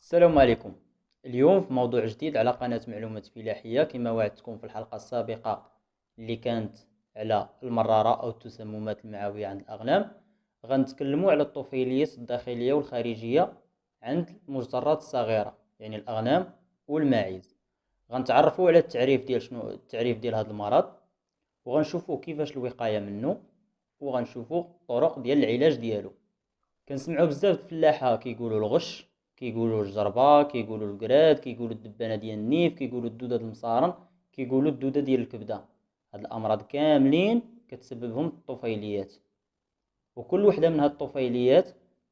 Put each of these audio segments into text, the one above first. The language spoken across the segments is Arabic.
السلام عليكم. اليوم في موضوع جديد على قناة معلومات فلاحية، كما وعدتكم في الحلقة السابقة اللي كانت على المرارة أو التسممات المعوية عند الأغنام. غنتكلموا على الطفيليات الداخلية والخارجية عند المجزرات الصغيرة، يعني الأغنام والماعز. غنتعرفوا على التعريف ديال هذا المرض، وغنشوفوا كيفاش الوقاية منه، وغنشوفوا الطرق ديال العلاج ديالو. كنسمعوا بزاف الفلاحه كيقولوا الغش، كيقولوا الجربه، كيقولوا القراد، كيقولوا الدبانه ديال النيف، كيقولوا الدوده ديال المصارن، كيقولوا الدوده ديال الكبده. هاد الامراض كاملين كتسببهم الطفيليات، وكل وحده من هاد الطفيليات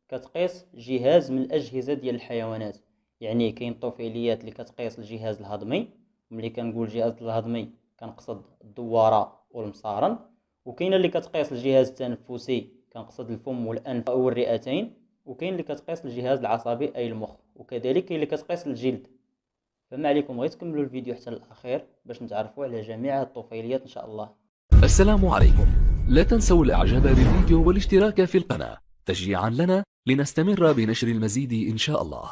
كتقيس جهاز من الاجهزه ديال الحيوانات. يعني كاين طفيليات اللي كتقيس الجهاز الهضمي، وملي كنقول الجهاز الهضمي كنقصد الدواره والمصارن. وكاين اللي كتقيس الجهاز التنفسي، كنقصد الفم والانف والرئتين. وكاين اللي كتقيس الجهاز العصبي اي المخ، وكذلك كاين اللي كتقيس الجلد. فما عليكم غير تكملوا الفيديو حتى الاخير باش نتعرفوا على جميع الطفيليات ان شاء الله. السلام عليكم. لا تنسوا الاعجاب بالفيديو والاشتراك في القناة تشجيعا لنا لنستمر بنشر المزيد ان شاء الله.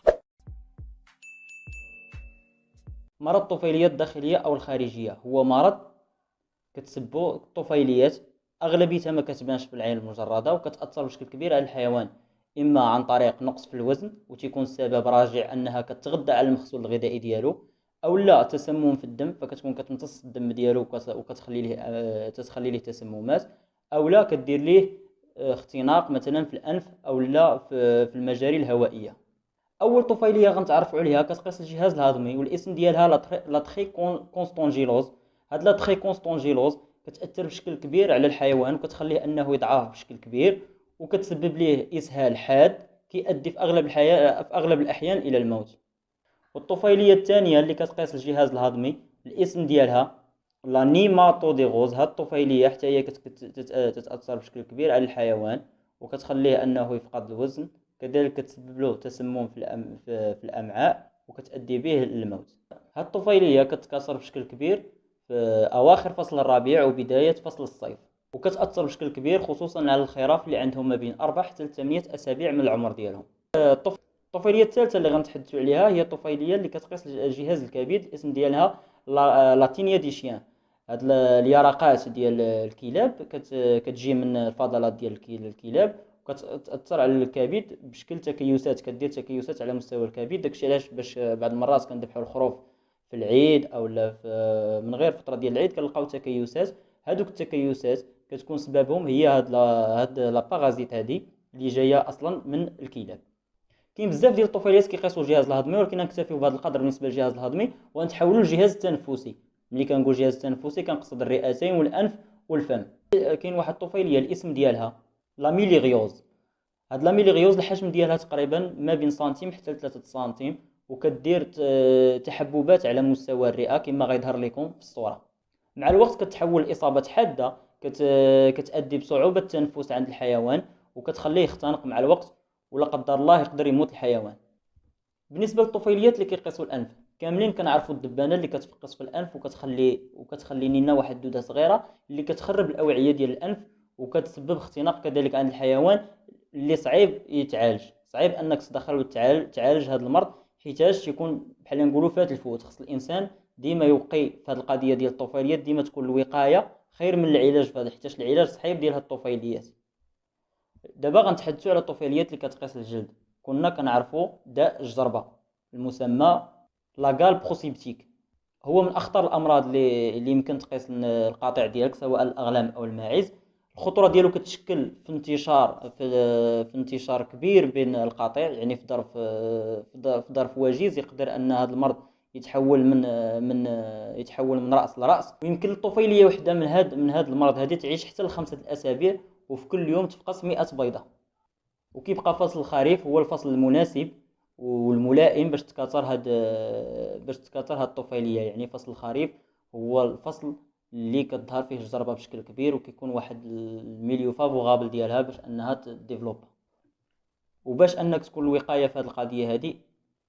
مرض الطفيليات الداخليه او الخارجيه هو مرض كتسبو الطفيليات، اغلبيتها ما كتبانش في العين المجرده، وكتاثر بشكل كبير على الحيوان، اما عن طريق نقص في الوزن وتيكون السبب راجع انها كتغذى على المخزون الغذائي ديالو، او لا تسمم في الدم، فكتكون كتمتص الدم ديالو وكتخلي ليه تتخلي ليه تسممات، او لا كدير ليه اختناق مثلا في الانف او لا في المجاري الهوائيه. اول طفيليه غنتعرفوا عليها كتقيس الجهاز الهضمي، والاسم ديالها لاتري كونستونجيلوز. هاد لاتري كونستونجيلوز كتاثر بشكل كبير على الحيوان، وكتخليه انه يضعف بشكل كبير، وكتسبب ليه اسهال حاد كيؤدي في اغلب الاحيان الى الموت. والطفيليه الثانيه اللي كتقيس الجهاز الهضمي الاسم ديالها لا نيماتوديغوز. هاد الطفيليه حتى هي تتاثر بشكل كبير على الحيوان، وكتخليه انه يفقد الوزن، كذلك كتسبب له تسمم في الامعاء، وكتؤدي به للموت. هاد الطفيليه كتكاثر بشكل كبير في اواخر فصل الربيع وبدايه فصل الصيف، وكتاثر بشكل كبير خصوصا على الخراف اللي عندهم ما بين 4 حتى 8 اسابيع من العمر ديالهم. الطفيليه الثالثه اللي غنتحدثوا عليها هي الطفيليه اللي كتقيس جهاز الكبد، الاسم ديالها لاتينيا دي شيان. هاد اليرقات ديال الكلاب كتجي من الفضلات ديال الكلاب، وكتاثر على الكبد بشكل تكيسات، كدير تكيسات على مستوى الكبد. داكشي علاش باش بعض المرات كنذبحوا الخروف في العيد او لا من غير فتره ديال العيد كنلقاو تكيسات. هادوك التكيسات كتكون سببهم هي هاد لا بارازيت هادي اللي جايه اصلا من الكلاب. كاين بزاف ديال الطفيليات كيقيسوا الجهاز الهضمي، ولكن نكتفيو بهذا القدر بالنسبه للجهاز الهضمي، ونتحولوا للجهاز التنفسي. ملي كنقول الجهاز التنفسي كنقصد الرئتين والانف والفم. كاين واحد الطفيليه الاسم ديالها لاميليغيوز. هاد لاميليغيوز الحجم ديالها تقريبا ما بين سنتيم حتى 3 سنتيم، وكدير تحببات على مستوى الرئه كما غيظهر لكم في الصوره. مع الوقت كتحول لاصابات حاده، كتؤدي بصعوبه التنفس عند الحيوان، وكتخليه يختنق مع الوقت، ولا قدر الله يقدر يموت الحيوان. بالنسبه للطفيليات اللي كيقيسوا الانف، كاملين كنعرفوا الدبانه اللي كتفقس في الانف وكتخلي لنا واحد الدوده صغيره اللي كتخرب الاوعيه ديال الانف، وكتسبب اختناق كذلك عند الحيوان، اللي صعيب يتعالج. صعيب انك تدخل وتعالج هذا المرض، حيتاش يكون بحال نقولوا فات الفوت. خص الانسان ديما يوقي في هذه القضيه ديال الطفيليات، ديما تكون الوقايه خير من العلاج في هذا، حيتاش العلاج صعيب ديال هاد الطفيليات. دابا غنتحدثوا على الطفيليات اللي كتقيس الجلد. كنا كنعرفوا داء الجربه المسمى لاغال بروسيبتيك، هو من اخطر الامراض اللي يمكن تقيس القاطع ديالك سواء الاغنام او الماعز. الخطوره ديالو كتشكل في انتشار كبير بين القاطع، يعني في ظرف وجيز يقدر ان هذا المرض من يتحول من راس لراس. ويمكن الطفيليه وحده من هذا المرض هذه تعيش حتى ل5 اسابيع، وفي كل يوم تفقس 100 بيضه. وكيبقى فصل الخريف هو الفصل المناسب والملائم باش تكاثر هاد الطفيليه. يعني فصل الخريف هو الفصل اللي كتظهر فيه الجربه بشكل كبير، وكيكون واحد الميليو فافوغابل ديالها باش انها تديفلوب. وباش انك تكون الوقايه في هذه القضيه هذه،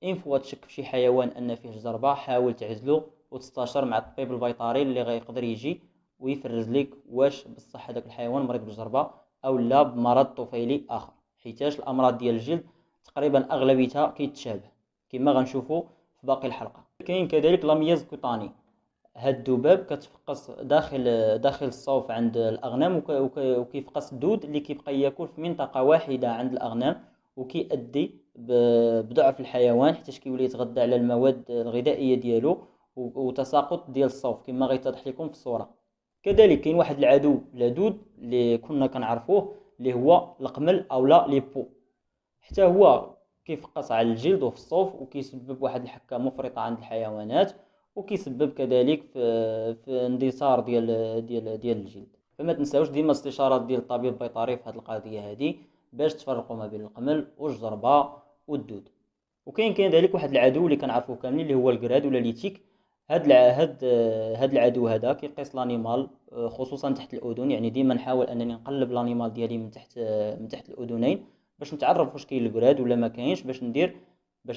ان فوا تشك في شي حيوان ان فيه جربه، حاول تعزلو وتستشر مع الطبيب البيطري اللي غيقدر يجي ويفرز لك واش بصح هذاك الحيوان مريض بالجربه او لا بمرض طفيلي اخر، حيتاش الامراض ديال الجلد تقريبا اغلبيتها كيتشابه. كما غنشوفوا في باقي الحلقه. كاين كذلك لامياز كوتاني، هاد الذباب كتفقس داخل الصوف عند الاغنام، وكيفقس الدود اللي كيبقى ياكل في منطقه واحده عند الاغنام، وكيؤدي بضعف الحيوان حيت كيولي يتغذى على المواد الغذائيه ديالو وتساقط ديال الصوف كما غيتضح لكم في الصوره. كذلك كاين واحد العدو لدود اللي كنا كنعرفوه اللي هو القمل اولا لي بو، حتى هو كيفقس على الجلد وفي الصوف، وكيسبب واحد الحكه مفرطه عند الحيوانات، وكيسبب كذلك في اندثار ديال الجلد. فما تنساوش ديما استشارات ديال الطبيب البيطري في هذه القضيه هذه باش تفرقوا ما بين القمل والجربه والدود. وكاين كذلك واحد العدو اللي كنعرفوه كاملين اللي هو الكراد ولا ليتيك. هاد العدو هذا كيقيس لانيمال خصوصا تحت الاذن، يعني ديما نحاول انني نقلب لانيمال ديالي من تحت الاذنين باش نتعرف واش كاين الكراد ولا ما كاينش، باش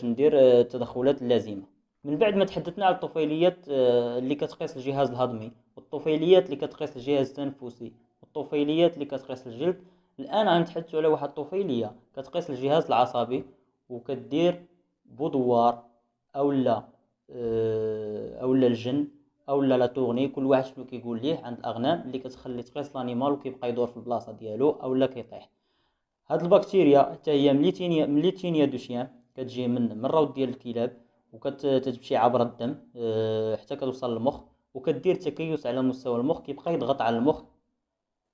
ندير التدخلات اللازمه. من بعد ما تحدثنا على الطفيليات اللي كتقيس الجهاز الهضمي، والطفيليات اللي كتقيس الجهاز التنفسي، والطفيليات اللي كتقيس الجلد، الان غنتحدثوا على واحد الطفيليه كتقيس الجهاز العصبي وكدير بودوار اولا الجن اولا لا تورني، كل واحد شنو كيقول ليه، عند الاغنام اللي كتخلي تقيس لانيمال وكيبقى يدور في البلاصه ديالو اولا كيطيح. هاد البكتيريا حتى هي ملي دو شيان كتجي من الروض ديال الكلاب وكتمشي عبر الدم حتى كتوصل للمخ وكدير تكيس على مستوى المخ، كيبقى يضغط على المخ.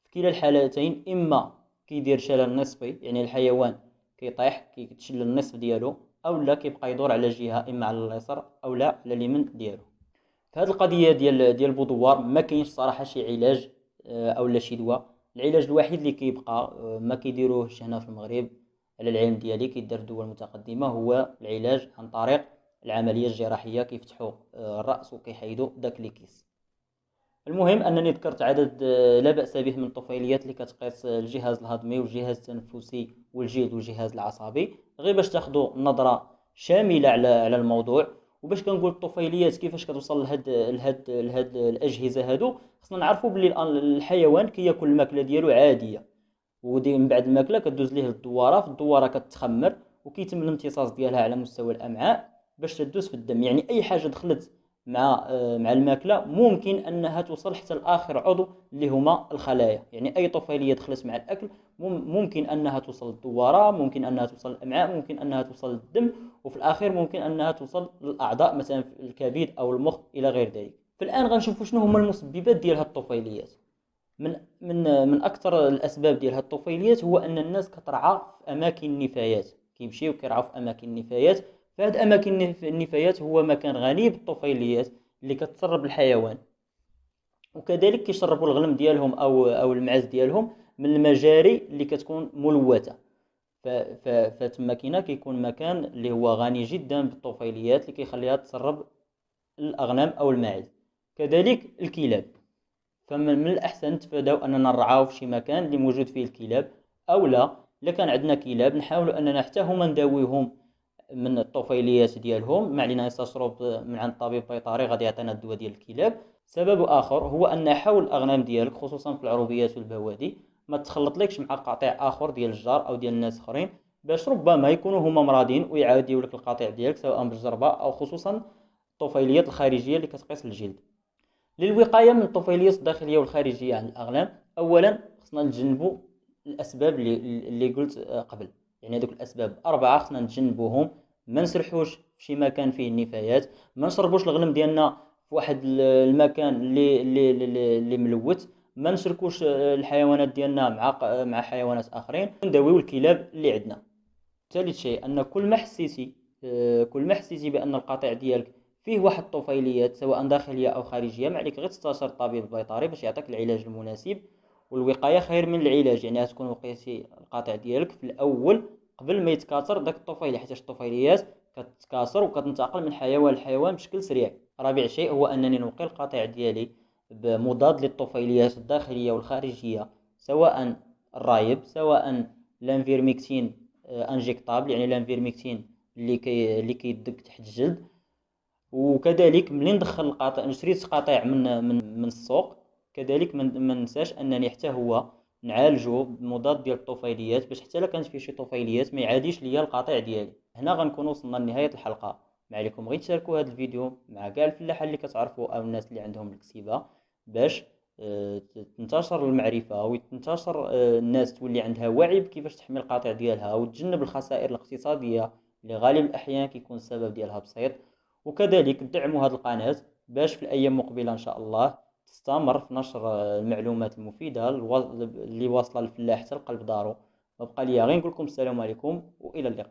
في كلا الحالتين اما كيدير شلل نصفي، يعني الحيوان كيطيح كيتشل النصف ديالو، او لا كيبقى يدور على جهه اما على اليسار او لا على اليمين ديالو. في هذه القضيه ديال البودوار ما كاينش صراحه شي علاج او لا شي دواء. العلاج الوحيد اللي كيبقى ما كيديروهش هنا في المغرب على العلم ديالي، كيدار الدول المتقدمه، هو العلاج عن طريق العمليه الجراحيه، كيفتحوا الراس وكيحيدوا داك لي كيس. المهم انني ذكرت عدد لا باس به من الطفيليات اللي كتقيس الجهاز الهضمي والجهاز التنفسي والجلد والجهاز العصبي، غير باش تاخذوا نظره شامله على الموضوع. وباش كنقول الطفيليات كيفاش كتوصل لهاد الاجهزه هادو، خصنا نعرفوا بلي الحيوان كياكل الماكله ديالو عاديه، ودي من بعد الماكله كدوز ليه الدواره، في الدواره كتخمر وكيتم الامتصاص ديالها على مستوى الامعاء باش تدوز في الدم. يعني اي حاجه دخلت مع الماكله ممكن انها توصل حتى لاخر عضو اللي هما الخلايا. يعني اي طفيليه دخلت مع الاكل ممكن انها توصل للدواره، ممكن انها توصل للامعاء، ممكن انها توصل للدم، وفي الاخير ممكن انها توصل للاعضاء مثلا الكبد او المخ الى غير ذلك. فالان غنشوفوا شنو هما المسببات ديال هاد الطفيليات. من اكثر الاسباب ديال هاد الطفيليات هو ان الناس كترعى في اماكن النفايات، كيمشيو كيرعوا في اماكن النفايات. فهاد اماكن النفايات هو مكان غني بالطفيليات اللي كتسرب الحيوان، وكذلك كيشربوا الغنم ديالهم او المعز ديالهم من المجاري اللي كتكون ملوثه. فتما كيكون مكان اللي هو غني جدا بالطفيليات اللي كيخليها تسرب الاغنام او الماعز. كذلك الكلاب، فمن الاحسن نتفاداو اننا نرعاو في شي مكان اللي موجود فيه الكلاب، او لا كان عندنا كلاب نحاولوا اننا حتى هما نداويهم من الطفيليات ديالهم، ما علينا يستشرب من عند طبيب بيطري غادي يعطينا الدواء ديال الكلاب. سبب اخر هو ان حاول الاغنام ديالك خصوصا في العروبيات والبوادي ما تخلط لكش مع قطيع اخر ديال الجار او ديال الناس اخرين، باش ربما يكونوا هما مرادين ويعاودوا لك القطيع ديالك سواء بالجربه او خصوصا الطفيليات الخارجيه اللي كتقيس الجلد. للوقايه من الطفيليات الداخليه والخارجيه عند الاغنام، اولا خصنا نتجنبوا الاسباب اللي قلت قبل، يعني هذوك الاسباب 4 خصنا نتجنبوهم. ما نسرحوش في شي مكان فيه النفايات، ما نشربوش الغنم ديالنا في واحد المكان اللي ملوث، ما نشركوش الحيوانات ديالنا مع حيوانات اخرين، نداويو الكلاب اللي عندنا. ثالث شيء ان كل ما حسيتي بان القطيع ديالك فيه واحد الطفيليات سواء داخليه او خارجيه، ما عليك غير تستشير الطبيب البيطري باش يعطيك العلاج المناسب. والوقايه خير من العلاج، يعني تكون وقيتي القطيع ديالك في الاول قبل ما يتكاثر داك الطفيلي، حيت الطفيليات كتتكاثر وكتنتقل من حيوان لحيوان بشكل سريع. رابع شيء هو انني نوقي القطيع ديالي بمضاد للطفيليات الداخليه والخارجيه، سواء الرايب سواء لانفيرميكتين انجيكتابل، يعني لانفيرميكتين اللي كيدق تحت الجلد. وكذلك ملي ندخل القطيع، شريت قطيع من السوق، كذلك ما ننساش انني حتى هو نعالجو بمضاد ديال الطفيليات، باش حتى الا كانت فيه شي طفيليات ما يعاديش ليا القطيع ديالي. هنا غنكونوا وصلنا لنهايه الحلقه. ما عليكم غير تشاركوا هذا الفيديو مع كاع الفلاحه اللي كتعرفوا او الناس اللي عندهم الكسيبه، باش تنتشر المعرفه وتنتشر، الناس تولي عندها وعي بكيفاش تحمي القطيع ديالها وتجنب الخسائر الاقتصاديه اللي غالب الاحيان كيكون السبب ديالها بسيط. وكذلك دعموا هذه القناه باش في الايام المقبله ان شاء الله تستمر في نشر المعلومات المفيده اللي واصله للفلاح حتى لقلب دارو. وبقى لي غير نقول لكم السلام عليكم والى اللقاء.